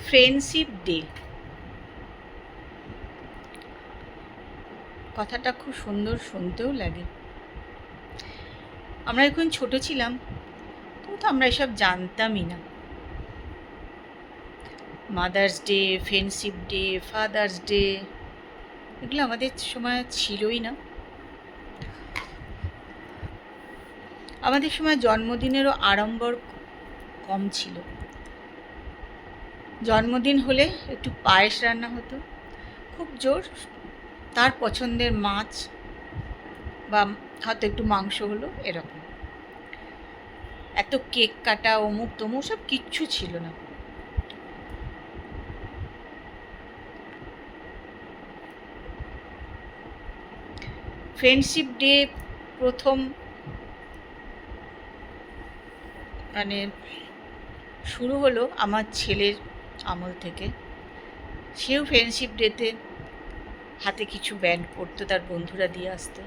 Friendship day কথাটা খুব সুন্দর, শুনতেও লাগে। আমরা যখন ছোট ছিলাম তখন তো আমরা এসব জানতামই না। Mother's day, friendship day, father's day, এগুলো আমাদের সময় ছিলই না। আমাদের সময় জন্মদিনেরও আড়ম্বর কম ছিল। জন্মদিন হলে একটু পায়েস রান্না হতো, খুব জোর তার পছন্দের মাছ বা হয়তো একটু মাংস হলো, এরকম। এত কেক কাটা, অমুক তমুক সব কিচ্ছু ছিল না। ফ্রেন্ডশিপ ডে প্রথম শুরু হলো আমার ছেলের আমল থেকে। সেও ফ্রেন্ডশিপ ডেতে হাতে কিছু ব্যান্ড পরতো, তার বন্ধুরা দিয়ে আসতো।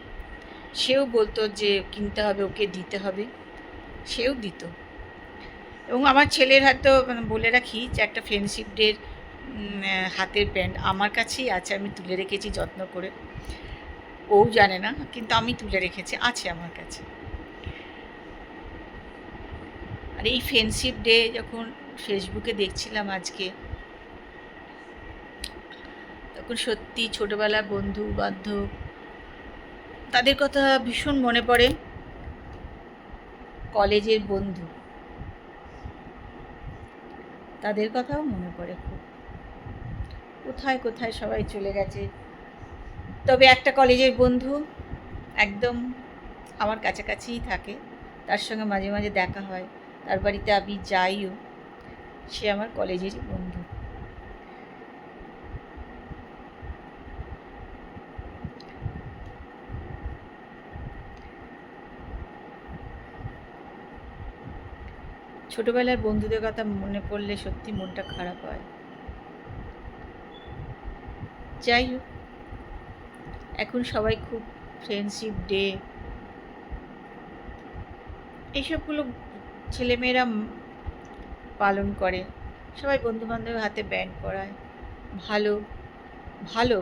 সেও বলতো যে কিনতে হবে, ওকে দিতে হবে, সেও দিত। এবং আমার ছেলের হয়তো বলে রাখি যে একটা ফ্রেন্ডশিপ ডের হাতের ব্যান্ড আমার কাছেই আছে, আমি তুলে রেখেছি যত্ন করে। ও জানে না, কিন্তু আমি তুলে রেখেছি, আছে আমার কাছে। আর এই ফ্রেন্ডশিপ ডে যখন ফেসবুকে দেখছিলাম আজকে, তখন সত্যি ছোটোবেলার বন্ধু বান্ধব তাদের কথা ভীষণ মনে পড়ে। কলেজের বন্ধু, তাদের কথাও মনে পড়ে খুব। কোথায় কোথায় সবাই চলে গেছে। তবে একটা কলেজের বন্ধু একদম আমার কাছাকাছিই থাকে, তার সঙ্গে মাঝে মাঝে দেখা হয়, তার বাড়িতে আমি যাইও। সে আমার কলেজেরই বন্ধু। ছোটবেলার বন্ধুদের কথা মনে পড়লে সত্যি মনটা খারাপ হয়। যাই হোক, এখন সবাই খুব ফ্রেন্ডশিপ ডে এইসবগুলো ছেলেমেয়েরা পালন করে। সবাই বন্ধুবান্ধবের হাতে ব্যান্ড পরায়। ভালো ভালো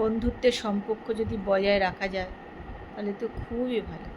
বন্ধুত্বের সম্পর্ক যদি বজায় রাখা যায় তাহলে তো খুবই ভালো।